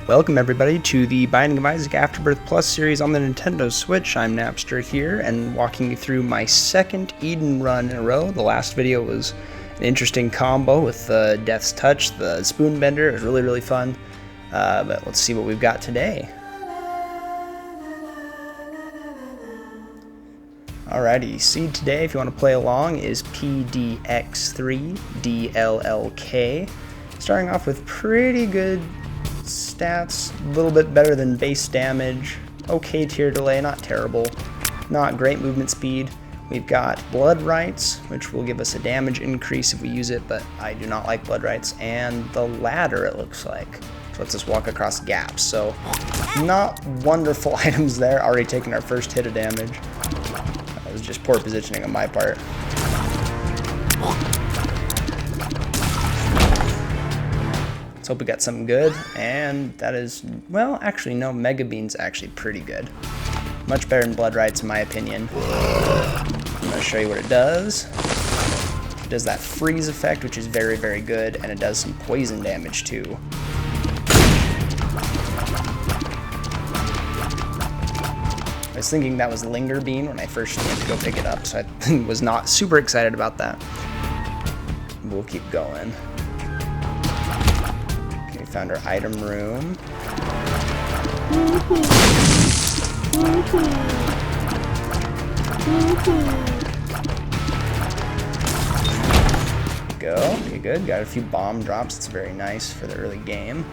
Welcome everybody to the Binding of Isaac Afterbirth Plus series on the Nintendo Switch. I'm Napster here and walking you through my second Eden run in a row. The last video was an interesting combo with Death's Touch, the Spoon Bender. It was really fun. But let's see what we've got today. Alrighty, seed today, if you want to play along, is PDX3DLLK. Starting off with pretty good stats, a little bit better than base damage, okay tier delay, not terrible, not great movement speed. We've got Blood Rights, which will give us a damage increase if we use it, but I do not like Blood Rights, and the Ladder, it looks like, which lets us walk across gaps. So not wonderful items there, already taking our first hit of damage. That was just poor positioning on my part. Let's hope we got something good, and that is, well, actually no, Mega Bean's actually pretty good. Much better than Blood Rights in my opinion. I'm gonna show you what it does. It does that freeze effect, which is very good, and it does some poison damage too. I was thinking that was Linger Bean when I first went to go pick it up, so I was not super excited about that. We'll keep going. Found our item room. Go. Okay, good. Got a few bomb drops. It's very nice for the early game.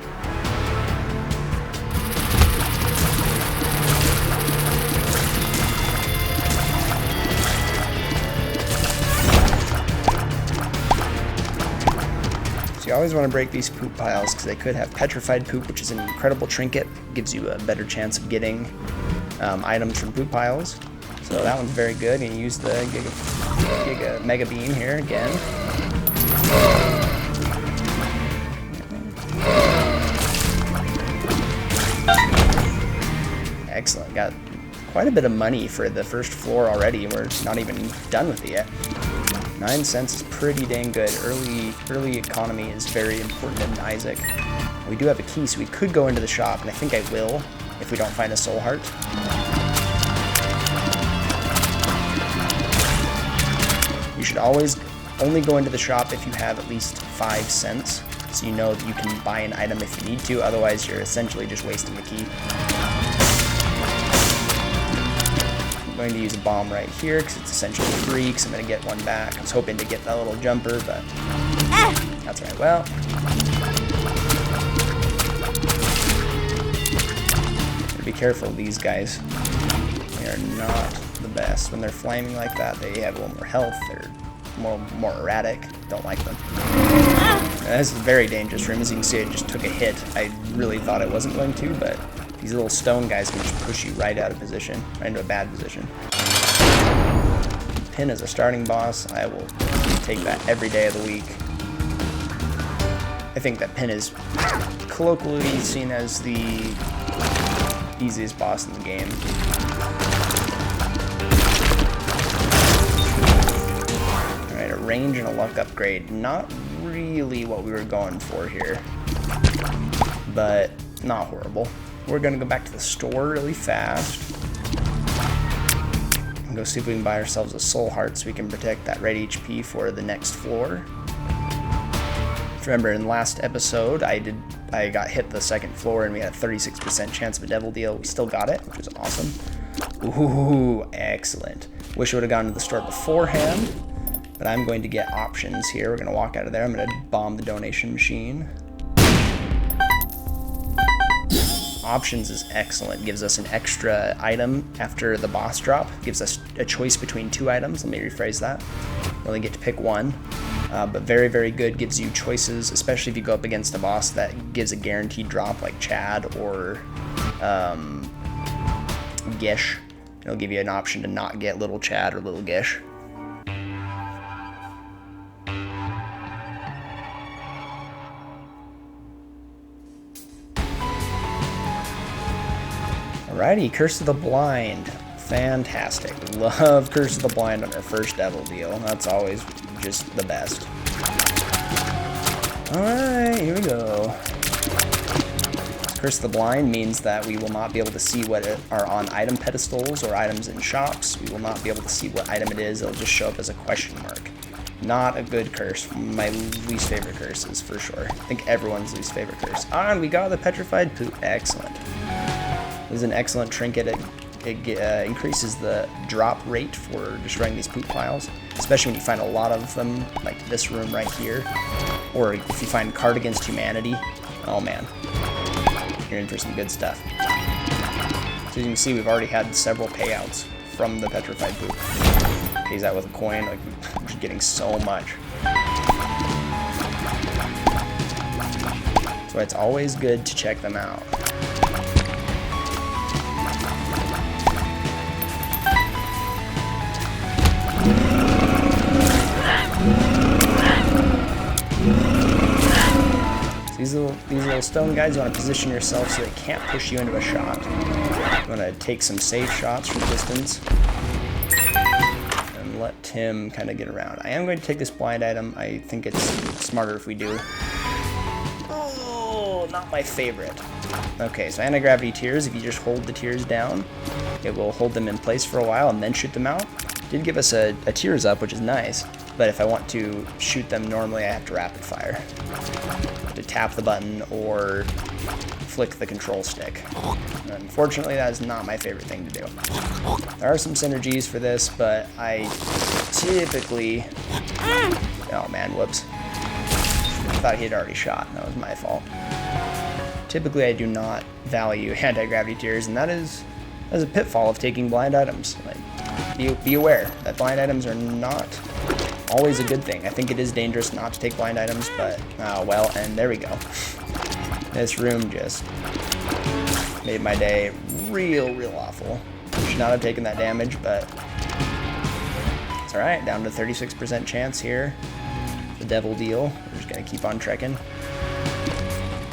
You always want to break these poop piles because they could have petrified poop, which is an incredible trinket. Gives you a better chance of getting items from poop piles. So that one's very good. You use the Giga Mega Bean here again. Excellent. Got quite a bit of money for the first floor already. We're not even done with it yet. 9 cents is pretty dang good. Early economy is very important in Isaac. We do have a key, so we could go into the shop, and I think I will if we don't find a soul heart. You should always only go into the shop if you have at least 5 cents, so you know that you can buy an item if you need to, otherwise you're essentially just wasting the key. I'm going to use a bomb right here because it's essentially free because I'm going to get one back. I was hoping to get that little jumper, but that's right. Well, be careful of these guys. They are not the best. When they're flaming like that, they have a little more health. They're more erratic. Don't like them. This is a very dangerous room. As you can see, I just took a hit. I really thought I wasn't going to, but these little stone guys can just push you right out of position, right into a bad position. Pin is a starting boss. I will take that every day of the week. I think that Pin is colloquially seen as the easiest boss in the game. Alright, a range and a luck upgrade. Not really what we were going for here, but not horrible. We're going to go back to the store really fast and go see if we can buy ourselves a soul heart so we can protect that red HP for the next floor. Remember in the last episode I got hit the second floor and we had a 36% chance of a devil deal. We still got it, which was awesome. Ooh, excellent. Wish I would have gone to the store beforehand, but I'm going to get options here. We're going to walk out of there. I'm going to bomb the donation machine. Options is excellent. Gives us an extra item after the boss drop. Gives us a choice between 2 items. Let me rephrase that. You only get to pick one, but very good. Gives you choices, especially if you go up against a boss that gives a guaranteed drop like Chad or Gish. It'll give you an option to not get Little Chad or Little Gish. Alrighty, Curse of the Blind. Fantastic. Love Curse of the Blind on our first devil deal. That's always just the best. Alright, here we go. Curse of the Blind means that we will not be able to see what are on item pedestals or items in shops. We will not be able to see what item it is. It'll just show up as a question mark. Not a good curse. My least favorite curses, for sure. I think everyone's least favorite curse. Ah, and we got the Petrified Poop. Excellent. This is an excellent trinket. It increases the drop rate for destroying these poop piles, especially when you find a lot of them, like this room right here. Or if you find Card Against Humanity. Oh man. You're in for some good stuff. So as you can see, we've already had several payouts from the Petrified Poop. Pays out with a coin, like I'm just getting so much. So it's always good to check them out. These little stone guys, you want to position yourself so they can't push you into a shot. You want to take some safe shots from distance and let Tim kind of get around. I am going to take this blind item. I think it's smarter if we do. Oh, not my favorite. Okay, so anti-gravity tears, if you just hold the tears down, it will hold them in place for a while and then shoot them out. Did give us a tears up, which is nice, but if I want to shoot them normally, I have to rapid fire. To tap the button or flick the control stick. Unfortunately, that is not my favorite thing to do. There are some synergies for this, but I typically... Oh man, whoops. I thought he had already shot. That was my fault. Typically, I do not value anti-gravity tears, and that is a pitfall of taking blind items. Like, be aware that blind items are not always a good thing. I think it is dangerous not to take blind items, but well, and there we go. This room just made my day real awful. Should not have taken that damage, but it's alright. Down to 36% chance here. The devil deal. We're just gonna keep on trekking.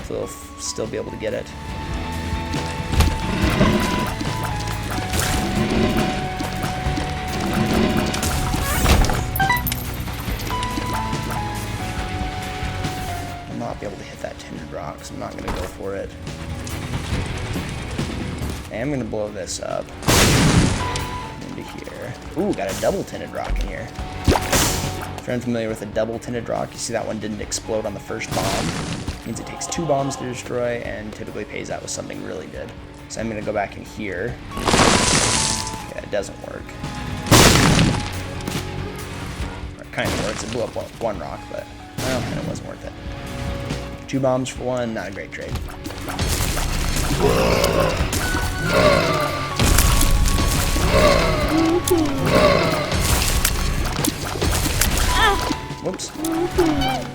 So we'll still be able to get it. Be able to hit that tinted rock, so I'm not going to go for it. I am going to blow this up into here. Ooh, got a double tinted rock in here. If you're unfamiliar with a double tinted rock, you see that one didn't explode on the first bomb. It means it takes 2 bombs to destroy and typically pays out with something really good. So I'm going to go back in here. Yeah, it doesn't work. Or it kind of works. It blew up one rock, but well, it wasn't worth it. 2 bombs for 1, not a great trade. Whoops.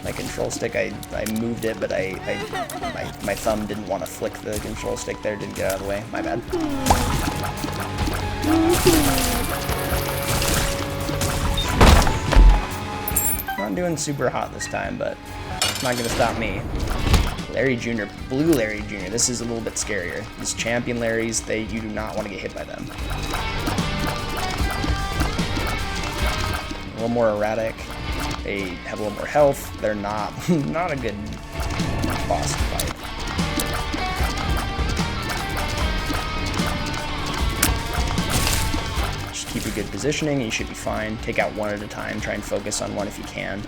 My control stick, I moved it, but my thumb didn't want to flick the control stick there, didn't get out of the way. My bad. Not doing super hot this time, but not going to stop me. Larry Jr., Blue Larry Jr., this is a little bit scarier. These champion Larrys, you do not want to get hit by them. A little more erratic. They have a little more health. They're not a good boss to fight. Just keep a good positioning and you should be fine. Take out one at a time. Try and focus on one if you can.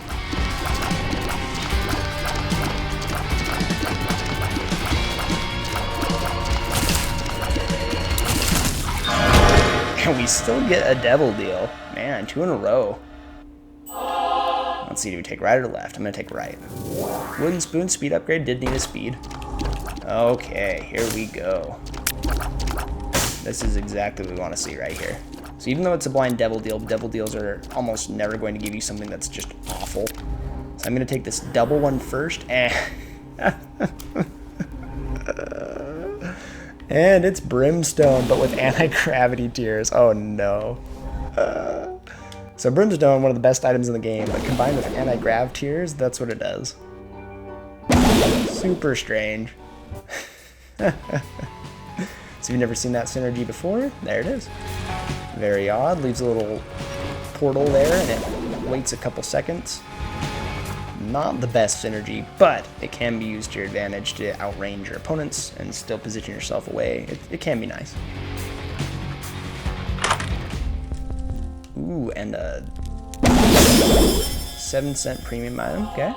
And we still get a devil deal. Man, 2 in a row. Let's see, do we take right or left? I'm going to take right. Wooden spoon speed upgrade did need a speed. Okay, here we go. This is exactly what we want to see right here. So even though it's a blind devil deal, devil deals are almost never going to give you something that's just awful. So I'm going to take this double one first. And it's Brimstone, but with anti-gravity tears. Oh no. So Brimstone, one of the best items in the game, but combined with anti-grav tears, that's what it does. Super strange. So you've never seen that synergy before? There it is. Very odd. Leaves a little portal there, and it waits a couple seconds. Not the best synergy, but it can be used to your advantage to outrange your opponents and still position yourself away. It can be nice. Ooh, and a 7-cent premium item, okay.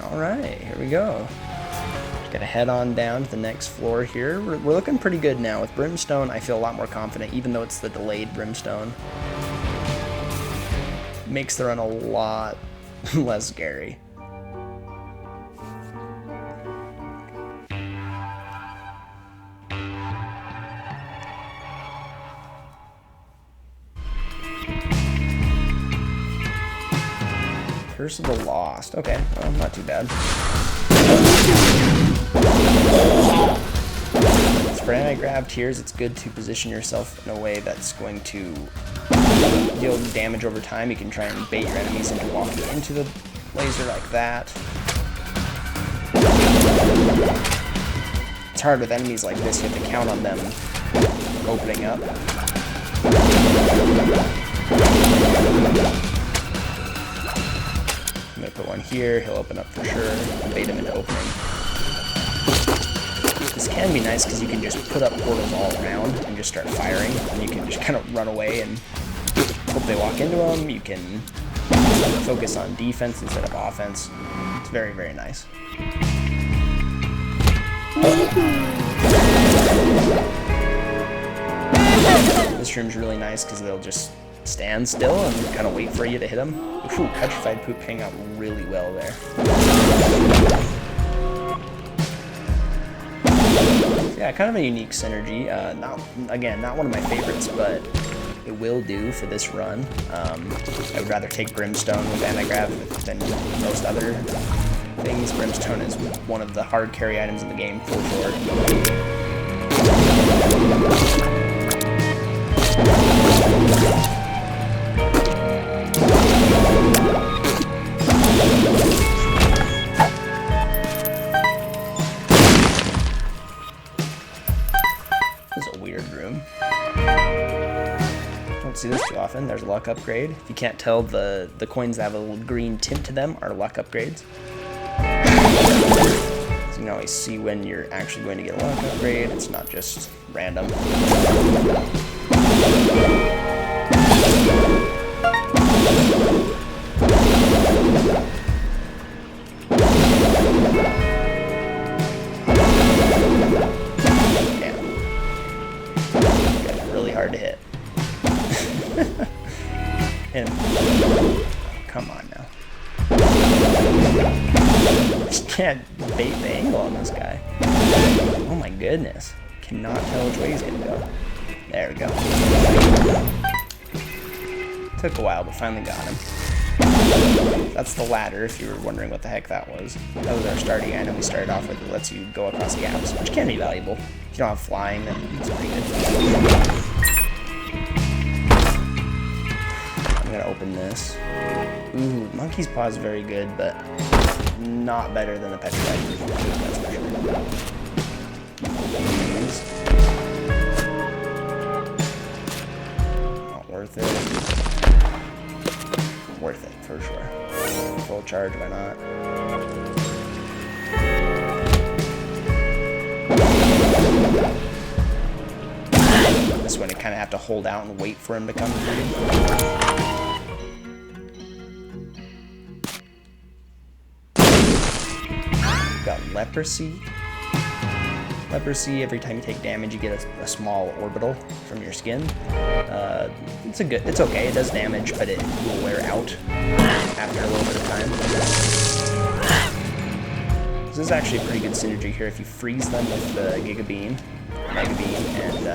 Alright, here we go. Gotta head on down to the next floor here. We're looking pretty good now. With Brimstone, I feel a lot more confident, even though it's the delayed Brimstone. Makes the run a lot less scary. Perceval lost. Okay, well, not too bad. For anti-grav tiers, it's good to position yourself in a way that's going to deal damage over time. You can try and bait your enemies into walking into the laser like that. It's hard with enemies like this. You have to count on them opening up. I'm going to put one here. He'll open up for sure. Bait him into opening. This can be nice because you can just put up portals all around and just start firing, and you can just kind of run away and hope they walk into them. You can focus on defense instead of offense. It's very, very nice. This room's really nice because they'll just stand still and kind of wait for you to hit them. Ooh, petrified poop hang out really well there. Yeah, kind of a unique synergy. Not one of my favorites, but it will do for this run. I would rather take Brimstone with anti-grav than most other things. Brimstone is one of the hard carry items in the game, for sure. This is a weird room. Don't see this too often. There's a luck upgrade. If you can't tell, the coins that have a little green tint to them are luck upgrades. So you can always see when you're actually going to get a luck upgrade. It's not just random. Hard to hit. And come on now. Just can't bait the angle on this guy. Oh my goodness. Cannot tell which way he's gonna go. There we go. Took a while, but finally got him. That's the ladder, if you were wondering what the heck that was. That was our starting item we started off with. It lets you go across gaps, which can be valuable. If you don't have flying, then it's pretty good. I'm gonna open this. Ooh, Monkey's Paw is very good, but not better than the Petrified Poop, that's for sure. Not worth it. Worth it, for sure. Full charge, why not? This one, you kind of have to hold out and wait for him to come through. Got Leprosy. Leprosy, every time you take damage, you get a small orbital from your skin. It's okay, it does damage, but it will wear out after a little bit of time. This is actually a pretty good synergy here if you freeze them with the Mega Beam, and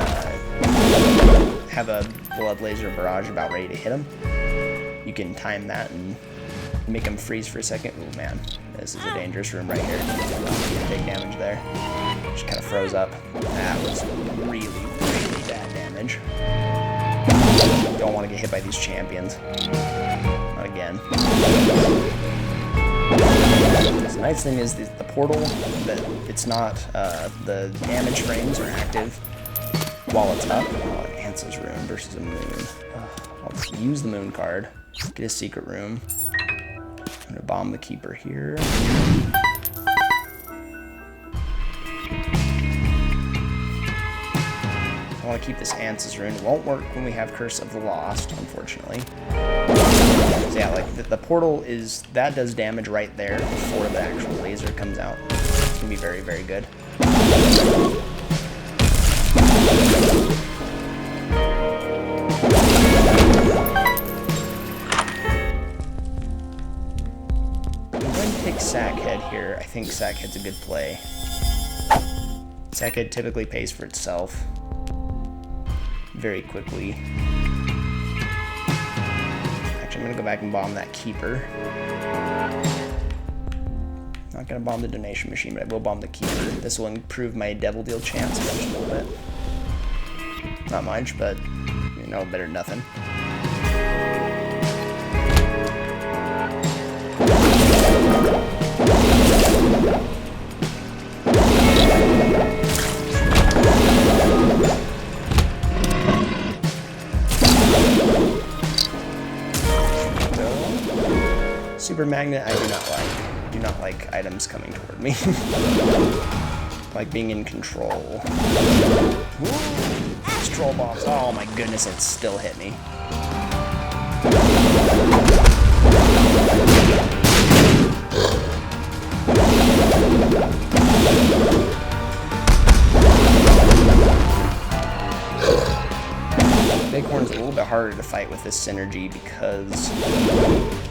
have a Blood Laser Barrage about ready to hit them. You can time that and make them freeze for a second. Oh man, this is a dangerous room right here. Big damage there. Just kind of froze up. That was really, really bad damage. Don't want to get hit by these champions. Not again. The nice thing is the portal, that it's not, the damage frames are active. while it's up. Oh, an Answer's Rune versus a moon. I'll just use the moon card. Get a secret room. I'm gonna bomb the keeper here. I want to keep this Answer's Rune. It won't work when we have Curse of the Lost, unfortunately. So yeah, like the portal is, that does damage right there before the actual laser comes out. It's gonna be very, very good. I'm going to take Sackhead here. I think Sackhead's a good play. Sackhead typically pays for itself very quickly. Actually, I'm gonna go back and bomb that keeper. Not gonna bomb the donation machine, but I will bomb the keeper. This will improve my devil deal chance just a little bit. Not much, but you know, better than nothing. Super Magnet, I do not like. I do not like items coming toward me. Like being in control. These troll bombs. Oh my goodness, it still hit me. Bighorn's a little bit harder to fight with this synergy because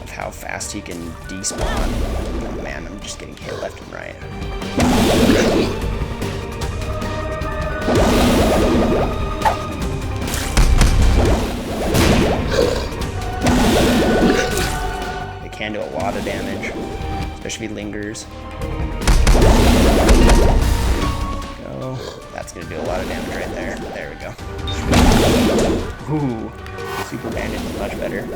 of how fast he can despawn. Oh man, I'm just getting hit left and right. It can do a lot of damage, especially if he lingers. Go. That's gonna do a lot of damage right there. There we go. Ooh, Super Bandit is much better.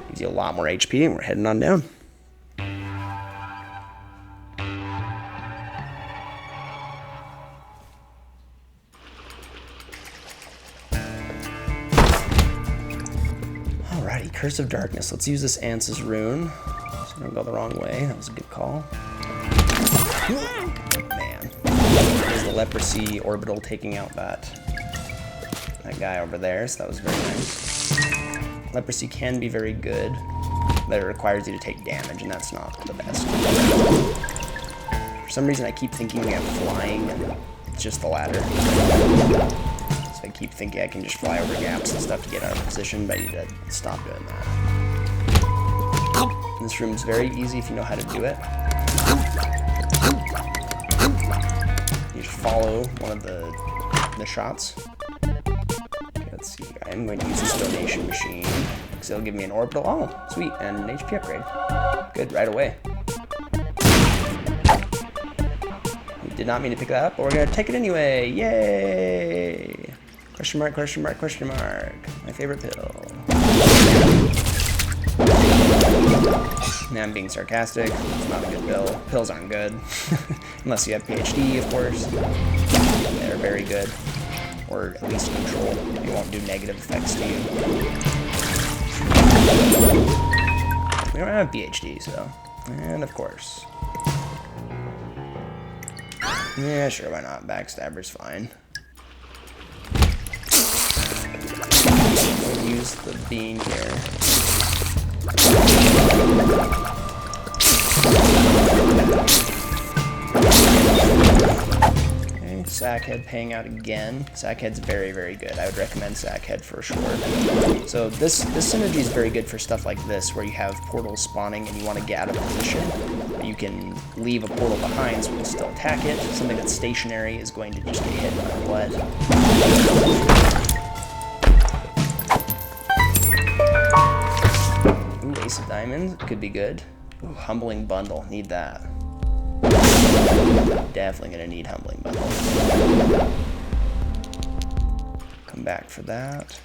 Gives you a lot more HP, and we're heading on down. Alrighty, Curse of Darkness. Let's use this Answer's Rune. So I don't go the wrong way. That was a good call. Man. There's the Leprosy Orbital taking out that guy over there, so that was very nice. Leprosy can be very good, but it requires you to take damage, and that's not the best. For some reason, I keep thinking we have flying, and it's just the latter. So I keep thinking I can just fly over gaps and stuff to get out of position, but I need to stop doing that. This room's very easy if you know how to do it. You just follow one of the shots. Let's see, I'm going to use this donation machine because it'll give me an orbital. Oh, sweet, and an HP upgrade. Good, right away. We did not mean to pick that up, but we're going to take it anyway. Yay! Question mark, question mark, question mark. My favorite pill. Now I'm being sarcastic. It's not a good pill. Pills aren't good. Unless you have PhD, of course. They're very good. Or at least neutral. They won't do negative effects to you. We don't have PhD, so. And of course. Yeah, sure, why not? Backstabber's fine. We'll use the bean here. Sackhead paying out again. Sackhead's very, very good. I would recommend Sackhead for sure. So this synergy is very good for stuff like this, where you have portals spawning and you want to get out of position. You can leave a portal behind so you can still attack it. Something that's stationary is going to just get hit no matter what. Ooh, Ace of Diamonds could be good. Ooh, Humbling Bundle, need that. Definitely gonna need Humbling Bundle. Come back for that.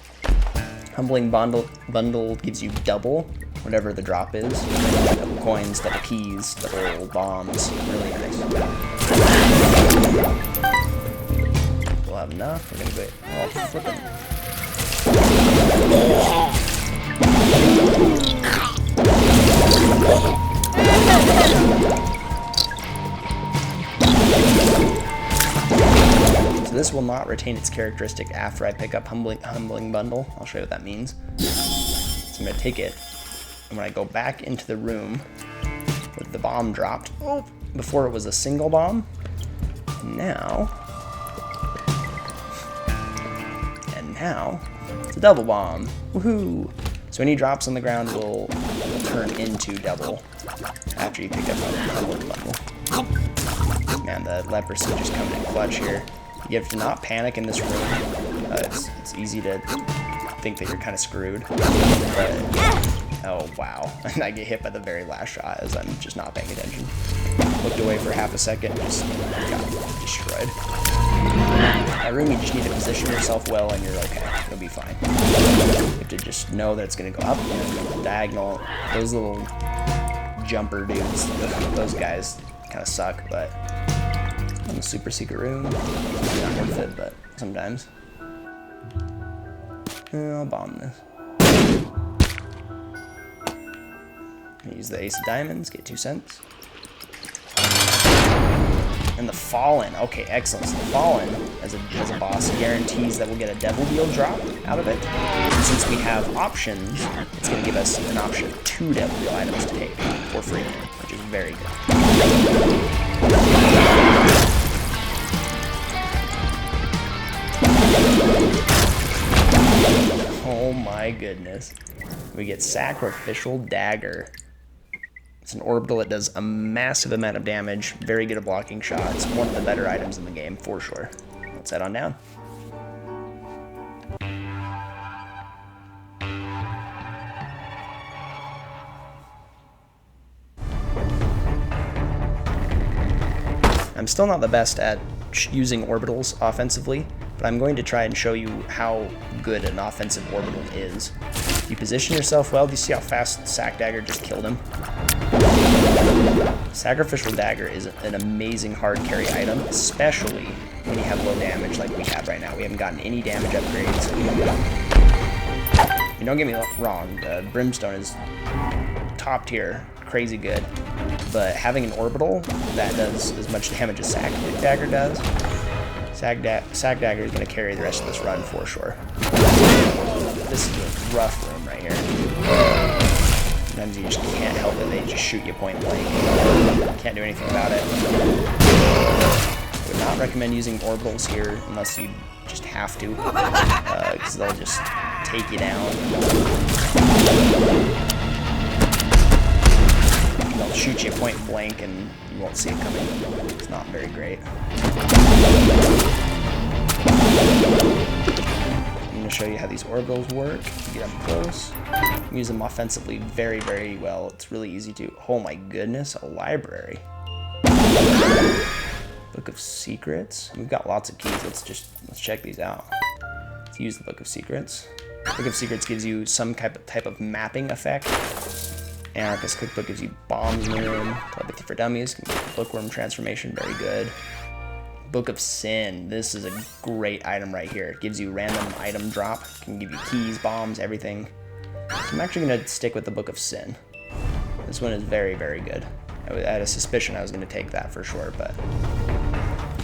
Humbling Bundle gives you double, whatever the drop is. Double coins, double keys, double bombs. Really nice. We'll not enough. We're gonna go, oh, flipping. So this will not retain its characteristic after I pick up Humbling Bundle. I'll show you what that means. So I'm gonna take it, and when I go back into the room with the bomb dropped, oh, before it was a single bomb, and now it's a double bomb. Woohoo! So any drops on the ground will turn into double after you pick up a Humbling Bundle. Man, the leprosy just coming in clutch here. You have to not panic in this room. It's easy to think that you're kind of screwed. But, oh, wow. And I get hit by the very last shot as I'm just not paying attention. Looked away for half a second, just got destroyed. That room, you just need to position yourself well and you're okay. You'll be fine. You have to just know that it's going to go up and diagonal. Those little jumper dudes, those guys kind of suck, but in a super secret room, not worth it, but sometimes. I'll bomb this. Use the Ace of Diamonds, get 2 cents. And the Fallen, okay, excellent. So the Fallen, as a boss, guarantees that we'll get a Devil Deal drop out of it. And since we have options, it's going to give us an option of 2 Devil Deal items to take for free, which is very good. Oh my goodness. We get Sacrificial Dagger. It's an orbital that does a massive amount of damage, very good at blocking shots, one of the better items in the game, for sure. Let's head on down. I'm still not the best at using orbitals offensively, but I'm going to try and show you how good an offensive orbital is. You position yourself well. Do you see how fast Sac Dagger just killed him? Sacrificial Dagger is an amazing hard carry item, especially when you have low damage like we have right now. We haven't gotten any damage upgrades. And don't get me wrong, the Brimstone is top tier, crazy good, but having an orbital that does as much damage as Sac Dagger does, Sac Dagger is going to carry the rest of this run for sure. This is a rough room right here. Sometimes you just can't help it, they just shoot you point blank. Can't do anything about it. I would not recommend using orbitals here unless you just have to, because they'll just take you down. They'll shoot you point blank and you won't see it coming. It's not very great. I'm going to show you how these orbitals work. Get up close. Use them offensively very, very well. It's really easy to. Oh my goodness, a library. Book of Secrets. We've got lots of keys. Let's check these out. Let's use the Book of Secrets. Book of Secrets gives you some type of mapping effect. Anarchist Cookbook gives you bombs in the room. Telepathy for Dummies can give you Bookworm transformation, very good. Book of Sin, this is a great item right here. It gives you random item drop, can give you keys, bombs, everything. So I'm actually going to stick with the Book of Sin. This one is very, very good. I had a suspicion I was going to take that for sure, but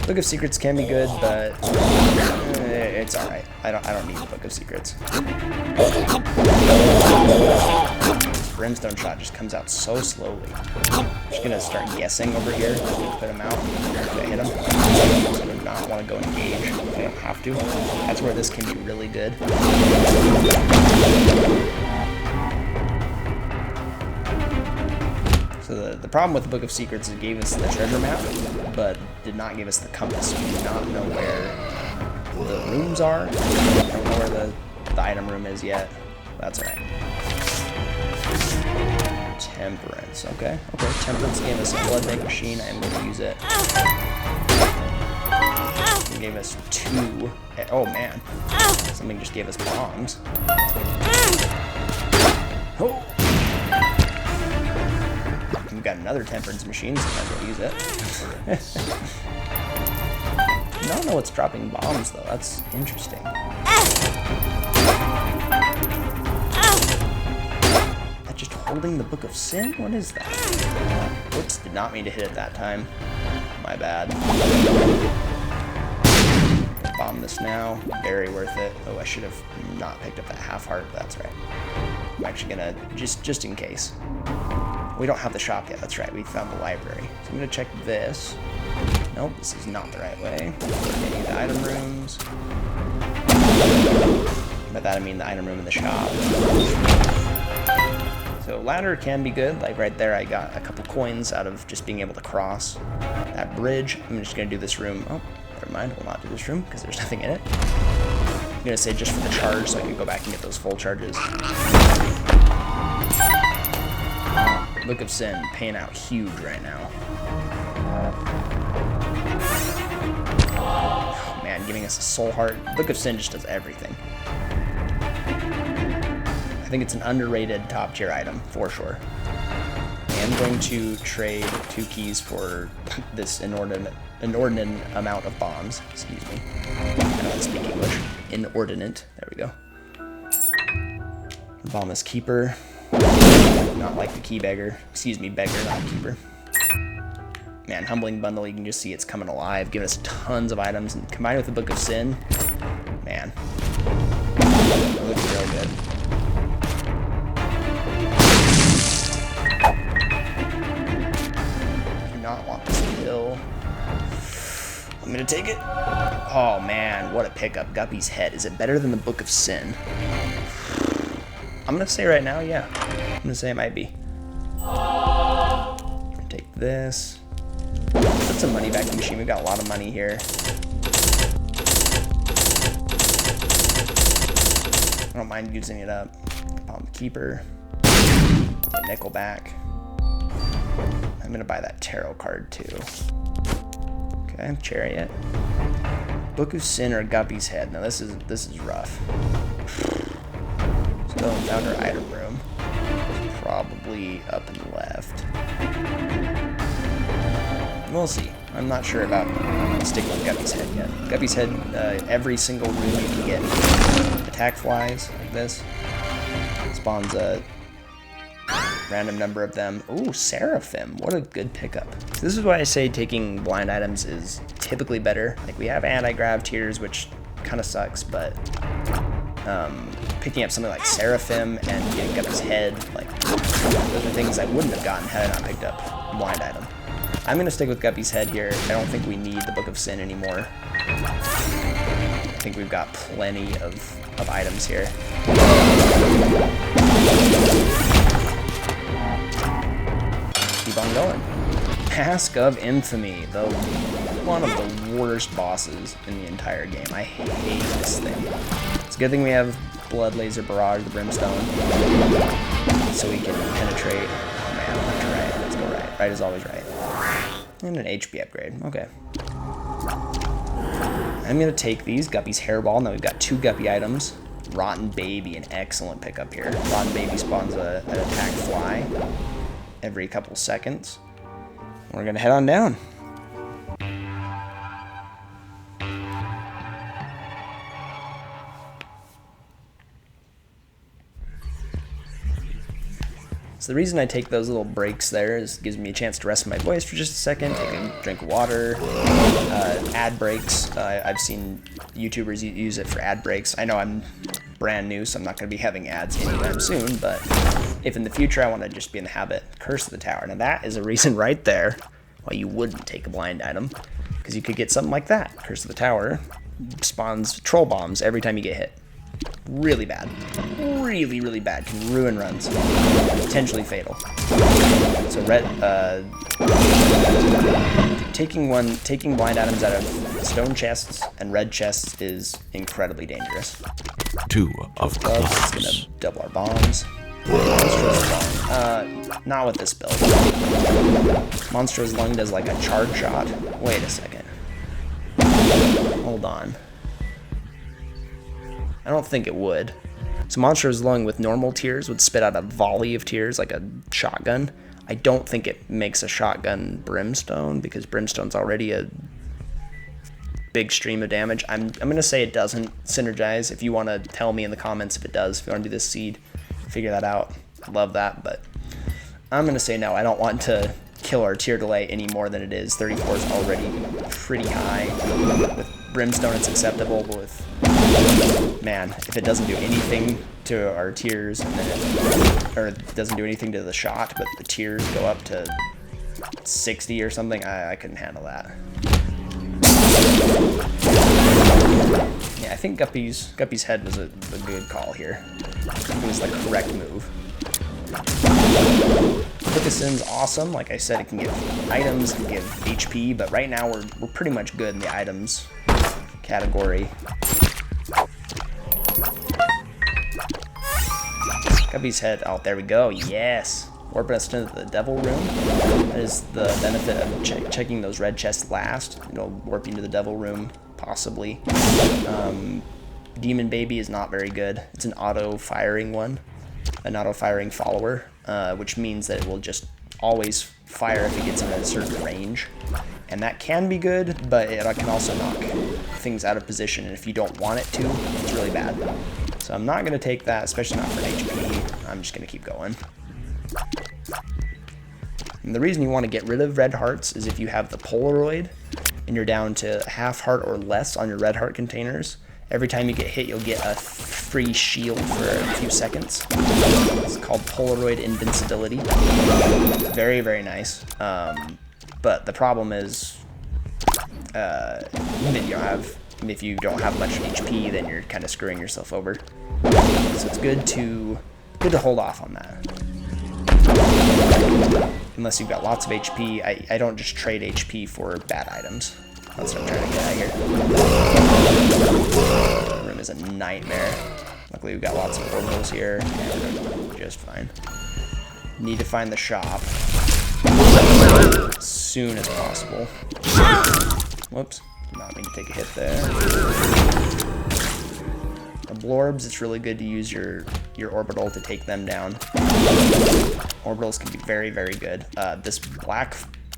Book of Secrets can be good, but it's alright. I don't need the Book of Secrets. Brimstone shot just comes out so slowly. I'm just gonna start guessing over here. Put him out. Okay, hit him. So I do not want to go engage. I don't have to. That's where this can be really good. So the problem with the Book of Secrets is it gave us the treasure map, but did not give us the compass. We do not know where the rooms are. I don't know where the item room is yet. That's alright. Temperance, okay. Temperance gave us a blood bank machine. I am going to use it. It gave us 2. Oh man, something just gave us bombs. Oh. We've got another temperance machine, so I might as well use it. don't know what's dropping bombs, though. That's interesting. That just holding the Book of Sin? What is that? Whoops, did not mean to hit it that time. My bad. Bomb this now. Very worth it. Oh, I should have not picked up that half heart, but that's right. I'm actually gonna, just in case. We don't have the shop yet, that's right. We found the library. So I'm gonna check this. Nope, this is not the right way. Okay, the item rooms. By that I mean the item room in the shop. So ladder can be good. Like right there, I got a couple coins out of just being able to cross that bridge. I'm just gonna do this room. Oh, never mind, we'll not do this room because there's nothing in it. I'm gonna say just for the charge so I can go back and get those full charges. Book of Sin paying out huge right now. Oh man, giving us a soul heart. Book of Sin just does everything. I think it's an underrated top tier item for sure. I am going to trade 2 keys for this inordinate amount of bombs. Excuse me. I don't know how to speak English. Inordinate. There we go. Bomb this keeper. Not like the key beggar. Excuse me, beggar, not keeper. Man, Humbling Bundle, you can just see it's coming alive, giving us tons of items, and combined with the Book of Sin, man, it looks real good. Do not want this kill. I'm gonna take it. Oh man, what a pickup. Guppy's Head. Is it better than the Book of Sin? I'm gonna say right now, yeah. I'm gonna say it might be. Take this. Put some money back in the machine. We've got a lot of money here. I don't mind using it up. Bomb Keeper. Get nickel back. I'm gonna buy that tarot card too. Okay, Chariot. Book of Sin or Guppy's Head. Now this is rough. Still found our item room. Probably up and left. We'll see. I'm not sure about sticking with Guppy's Head yet. Guppy's Head, every single room you can get attack flies like this. Spawns a random number of them. Ooh, Seraphim. What a good pickup. So this is why I say taking blind items is typically better. Like we have anti-grav tiers, which kind of sucks, but picking up something like Seraphim and getting Guppy's Head, like those are things I wouldn't have gotten had I not picked up a blind item. I'm going to stick with Guppy's Head here. I don't think we need the Book of Sin anymore. I think we've got plenty of items here. Keep on going. Mask of Infamy, one of the worst bosses in the entire game. I hate this thing. It's a good thing we have Blood Laser Barrage, the Brimstone, so we can penetrate. Oh man, left to right. Let's go right. Right is always right. And an HP upgrade. Okay. I'm going to take these. Guppy's Hairball. Now we've got 2 Guppy items. Rotten Baby, an excellent pickup here. Rotten Baby spawns an attack fly every couple seconds. We're going to head on down. So the reason I take those little breaks there is it gives me a chance to rest my voice for just a second, take a drink of water, ad breaks. I've seen YouTubers use it for ad breaks. I know I'm brand new, so I'm not going to be having ads anytime soon, but if in the future I want to just be in the habit, Curse of the Tower. Now that is a reason right there why you wouldn't take a blind item, because you could get something like that. Curse of the Tower spawns troll bombs every time you get hit. Really bad. Really, really bad. Can ruin runs. Potentially fatal. So taking blind items out of stone chests and red chests is incredibly dangerous. 2 of clubs. It's gonna double our bombs. Not with this build. Monstrous Lung does like a charge shot. Wait a second. Hold on. I don't think it would. So Monstrous Lung with normal tears would spit out a volley of tears like a shotgun. I don't think it makes a shotgun Brimstone because Brimstone's already a big stream of damage. I'm going to say it doesn't synergize. If you want to tell me in the comments if it does, if you want to do this seed, figure that out. I'd love that, but I'm going to say no. I don't want to kill our tier delay any more than it is. 34 is already pretty high. With Brimstone, it's acceptable, but with, man, if it doesn't do anything to our tiers, and then or it doesn't do anything to the shot, but the tiers go up to 60 or something, I couldn't handle that. Yeah, I think Guppy's head was a good call here. It was the correct move. Quicksin's awesome. Like I said, it can give items, it can give HP, but right now we're pretty much good in the items category. Guppy's head. Oh, there we go. Yes. Warp us into the Devil Room. That is the benefit of checking those red chests last. It'll warp you into the Devil Room, possibly. Demon Baby is not very good. It's an auto-firing one. An auto-firing follower, which means that it will just always fire if it gets in a certain range. And that can be good, but it can also knock things out of position, and if you don't want it to, it's really bad. So I'm not going to take that, especially not for an HP. I'm just going to keep going. And the reason you want to get rid of red hearts is if you have the Polaroid, and you're down to half heart or less on your red heart containers, every time you get hit, you'll get a free shield for a few seconds. It's called Polaroid Invincibility. It's very, very nice. But the problem is, if you don't have much HP, then you're kind of screwing yourself over. So it's good to hold off on that. Unless you've got lots of HP, I don't just trade HP for bad items. That's what I'm trying to get at here. The room is a nightmare. Luckily, we've got lots of orbitals here. And we're doing just fine. Need to find the shop as soon as possible. Whoops. Did not mean to take a hit there. The Blorbs, it's really good to use your orbital to take them down. Orbitals can be very, very good. This black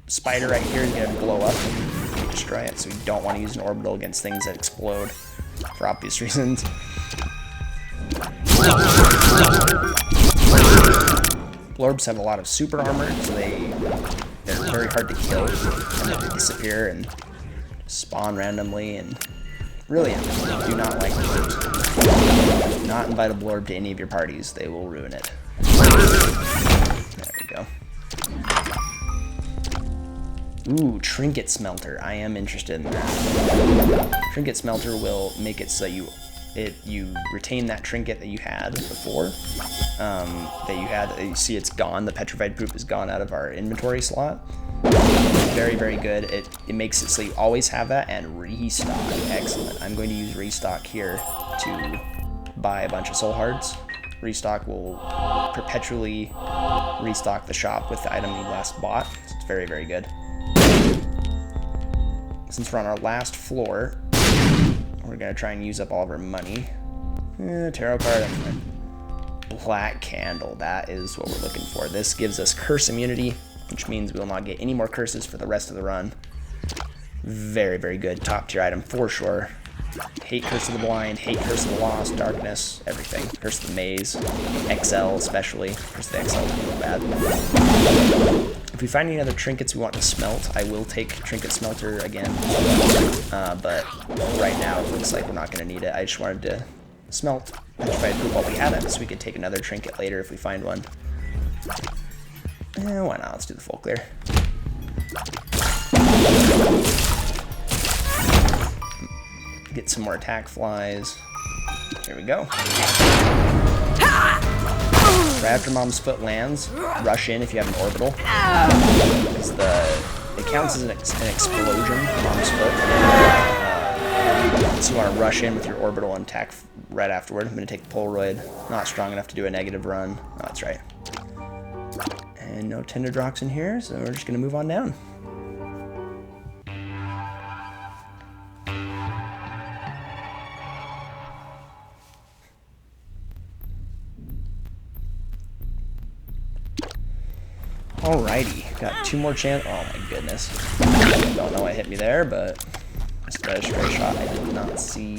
spider right here is going to blow up and you destroy it, so you don't want to use an orbital against things that explode for obvious reasons. Blorbs have a lot of super armor, so they're very hard to kill, and then they disappear and spawn randomly, and really do not like Blorbs. Do not invite a Blorb to any of your parties, they will ruin it. There we go. Ooh, Trinket Smelter. I am interested in that. Trinket Smelter will make it so you retain that trinket that you had before. You see it's gone. The petrified poop is gone out of our inventory slot. Very, very good. It makes it so you always have that, and restock. Excellent. I'm going to use restock here to buy a bunch of soul hearts. Restock will perpetually restock the shop with the item you last bought. So it's very, very good. Since we're on our last floor, we're going to try and use up all of our money. Tarot card, I'm fine. Black Candle, that is what we're looking for. This gives us curse immunity, which means we will not get any more curses for the rest of the run. Very, very good. Top tier item for sure. Hate Curse of the Blind, hate Curse of the Lost, Darkness, everything. Curse of the Maze, XL especially. Curse of the XL is real bad. If we find any other trinkets we want to smelt, I will take Trinket Smelter again. But right now it looks like we're not going to need it. I just wanted to smelt petrified poop while we had it, so we could take another trinket later if we find one. Why not? Let's do the full clear. Get some more attack flies. Here we go. Right after Mom's Foot lands, rush in if you have an orbital. Because it counts as an explosion, Mom's Foot. So you want to rush in with your orbital and attack right afterward. I'm going to take the Polaroid. Not strong enough to do a negative run. Oh, that's right. And no Tenderdrox in here, so we're just going to move on down. Alrighty, got two more chances. Oh my goodness. Don't know what hit me there, but Stray shot I did not see.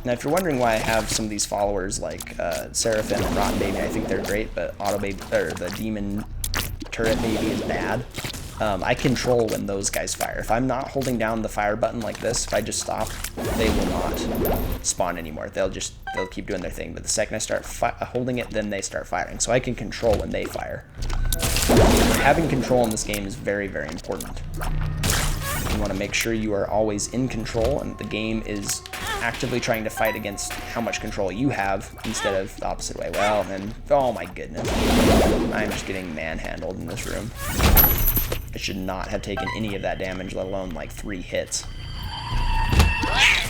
Now, if you're wondering why I have some of these followers like Seraphim and Rotten Baby, I think they're great, but Auto Baby or the Demon Turret Baby is bad. I control when those guys fire. If I'm not holding down the fire button like this, if I just stop, they will not spawn anymore. They'll keep doing their thing. But the second I start holding it, then they start firing. So I can control when they fire. Having control in this game is very, very important. You want to make sure you are always in control, and the game is actively trying to fight against how much control you have instead of the opposite way. Well, then, oh my goodness. I'm just getting manhandled in this room. I should not have taken any of that damage, let alone like 3 hits.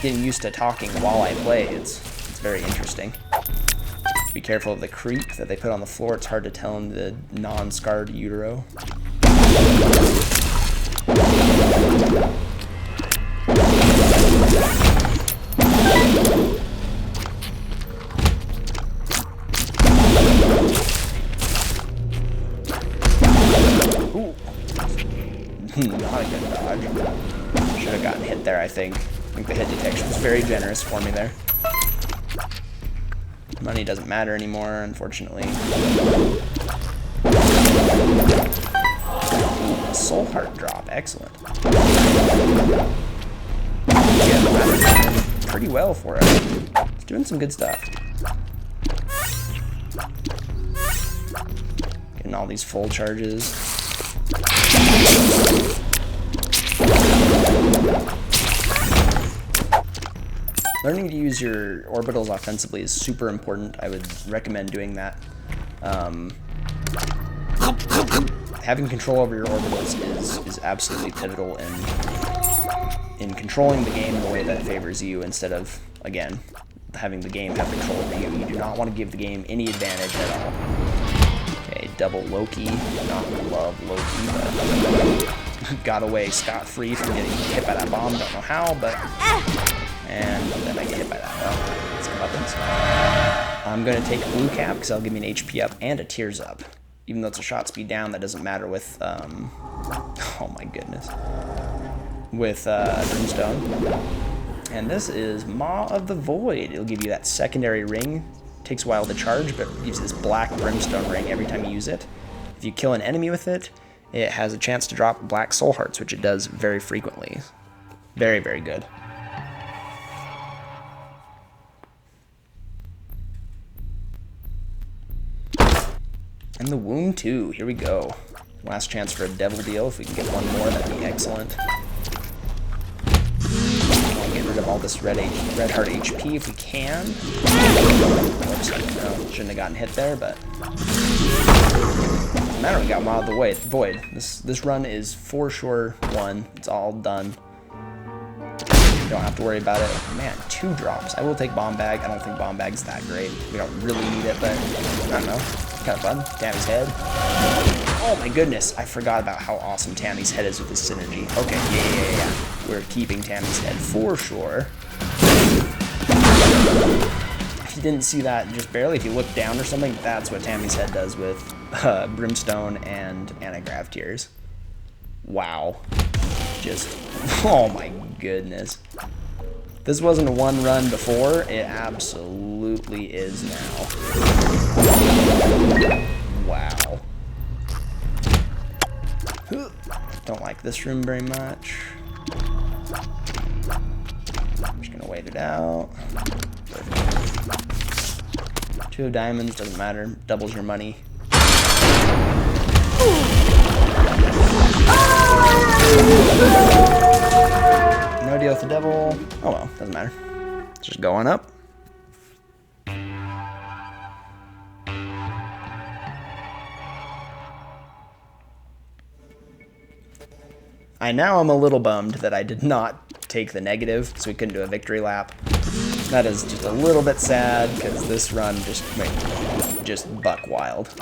Getting used to talking while I play, it's very interesting. Be careful of the creep that they put on the floor. It's hard to tell in the non-scarred utero. Ooh. Not a good dodge. Should have gotten hit there, I think. I think the hit detection was very generous for me there. Money doesn't matter anymore, unfortunately. Ooh, soul heart drop, excellent. Yeah, pretty well for it. It's doing some good stuff. Getting all these full charges. Learning to use your orbitals offensively is super important. I would recommend doing that. Having control over your orbitals is absolutely pivotal in controlling the game in a way that favors you instead of, again, having the game have control over you. You do not want to give the game any advantage at all. Okay, double Loki. Not love Loki, but got away scot-free from getting hit by that bomb. Don't know how, but... And then I get hit by that. Well, it's comeuppance. I'm going to take blue cap because that'll give me an HP up and a tears up. Even though it's a shot speed down, that doesn't matter with, oh my goodness. With Brimstone. And this is Maw of the Void. It'll give you that secondary ring. Takes a while to charge, but it gives you this black Brimstone ring every time you use it. If you kill an enemy with it, it has a chance to drop black soul hearts, which it does very frequently. Very, very good. And the Womb 2, here we go. Last chance for a devil deal. If we can get one more, that'd be excellent. I'll get rid of all this red heart HP if we can. Whoops, no, shouldn't have gotten hit there, but doesn't matter, we got Maw of the Void. This run is for sure won. It's all done. Don't have to worry about it. Man, 2 drops. I will take Bomb Bag. I don't think Bomb Bag's that great. We don't really need it, but I don't know. Kind of fun. Tammy's head. Oh my goodness. I forgot about how awesome Tammy's head is with this synergy. Okay, yeah. We're keeping Tammy's head for sure. If you didn't see that just barely, if you look down or something, that's what Tammy's head does with Brimstone and Antigrav Tears. Wow. Just, oh my goodness. This wasn't a one run before, it absolutely is now. Wow. Don't like this room very much. I'm just gonna wait it out. Perfect. 2 of diamonds, doesn't matter, doubles your money. No deal with the devil. Oh well, doesn't matter. It's just going up. I now am a little bummed that I did not take the negative, so we couldn't do a victory lap. That is just a little bit sad, because this run just buck wild.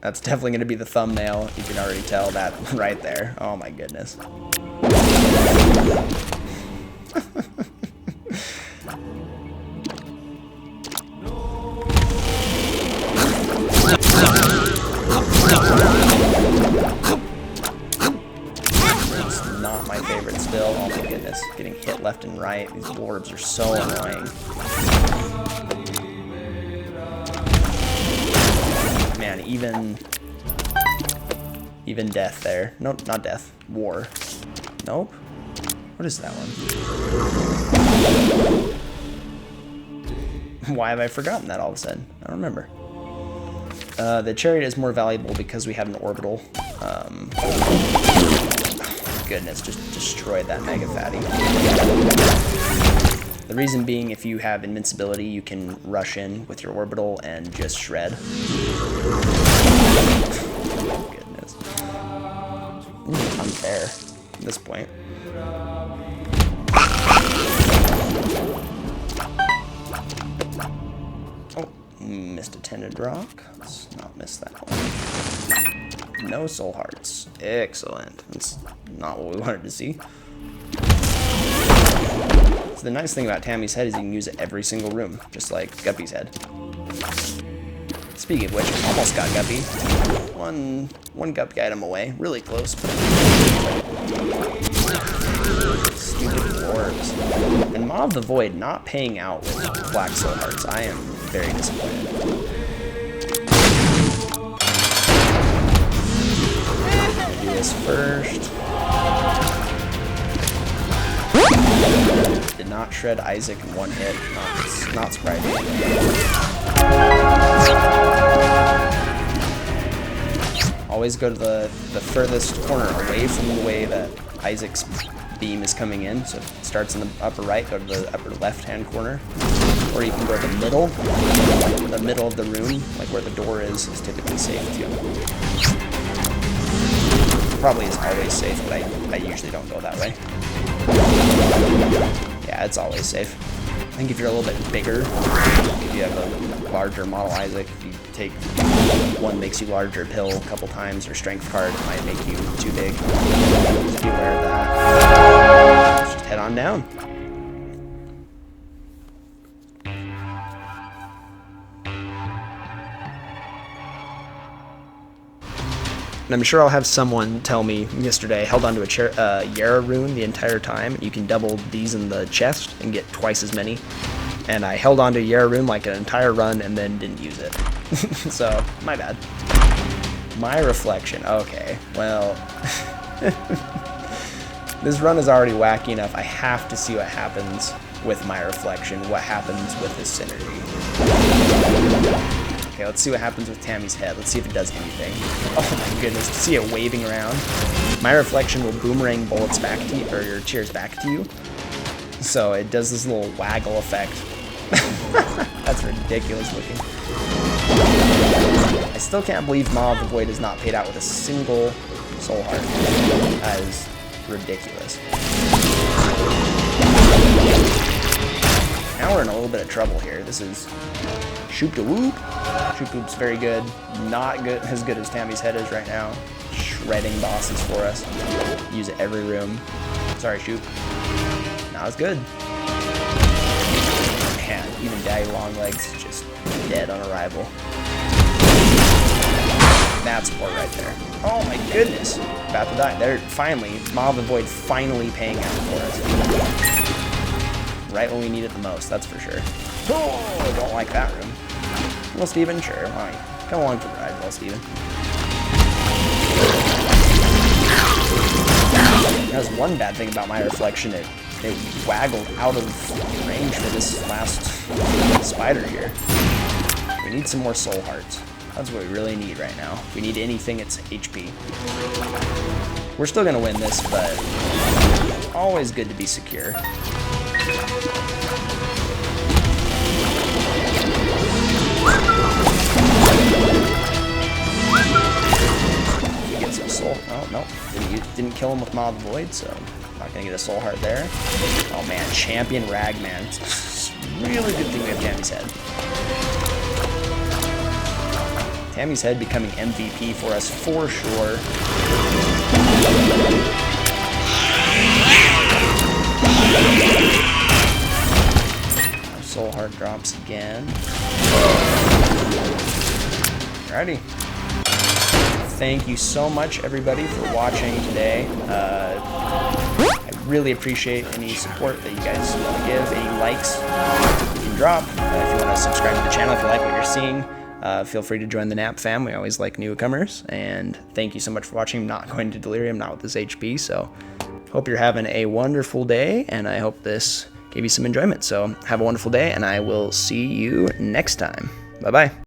That's definitely going to be the thumbnail. You can already tell that right there. Oh my goodness. left and right. These orbs are so annoying. Man, even death there. Nope, not death. War. Nope. What is that one? Why have I forgotten that all of a sudden? I don't remember. The chariot is more valuable because we have an orbital. Goodness, just destroyed that mega fatty. The reason being, if you have invincibility, you can rush in with your orbital and just shred. Goodness. Unfair at this point. Oh, missed a tended rock. Let's not miss that one. No soul hearts. Excellent. That's not what we wanted to see. So the nice thing about Tammy's head is you can use it every single room, just like Guppy's head. Speaking of which, almost got Guppy. One Guppy item away. Really close. Stupid orbs. And Maw of the Void not paying out with black soul hearts. I am very disappointed. Do this first. Did not shred Isaac in one hit. Not surprising. Always go to the furthest corner away from the way that Isaac's beam is coming in. So it starts in the upper right, go to the upper left-hand corner. Or you can go to the middle of the room, like where the door is typically safe too. Probably is always safe, but I usually don't go that way. Yeah, it's always safe. I think if you're a little bit bigger, if you have a larger model Isaac, if you take one makes you larger pill a couple times, or strength card, it might make you too big. Just be aware of that. Just head on down. And I'm sure I'll have someone tell me yesterday I held onto a Yara rune the entire time. You can double these in the chest and get twice as many. And I held onto Yara rune like an entire run and then didn't use it. So, my bad. My reflection. Okay, well... this run is already wacky enough. I have to see what happens with my reflection. What happens with this synergy. Okay, let's see what happens with Tammy's head. Let's see if it does anything. Oh my goodness, to see it waving around. My reflection will boomerang bullets back to you, or your cheers back to you. So it does this little waggle effect. That's ridiculous looking. I still can't believe Maw of the Void is not paid out with a single soul heart. That is ridiculous. Now we're in a little bit of trouble here. This is Shoop-da-whoop. Shoop-whoop's very good. Not good as good as Tammy's head is right now. Shredding bosses for us. Use it every room. Sorry, Shoop. Not as good. Man, even Daddy Longlegs is just dead on arrival. That's support right there. Oh my goodness. About to die. There, finally, Maw of the Void finally paying out for us. Right when we need it the most, that's for sure. Oh, I don't like that room. Well, Steven, sure. Why? Come along for the ride, well, Steven. There's one bad thing about my reflection. It waggled out of range for this last spider here. We need some more soul hearts. That's what we really need right now. If we need anything, it's HP. We're still going to win this, but always good to be secure. Get some soul. Oh, no. Didn't kill him with Maw of the Void, so not going to get a soul heart there. Oh, man. Champion Ragman. It's really good thing we have Tammy's head. Tammy's head becoming MVP for us for sure. Our soul heart drops again. Alrighty. Thank you so much, everybody, for watching today. I really appreciate any support that you guys want to give, any likes you can drop. If you want to subscribe to the channel, if you like what you're seeing, feel free to join the Nap fam. We always like newcomers. And thank you so much for watching. I'm not going to delirium, not with this HP. So hope you're having a wonderful day, and I hope this gave you some enjoyment. So have a wonderful day, and I will see you next time. Bye-bye.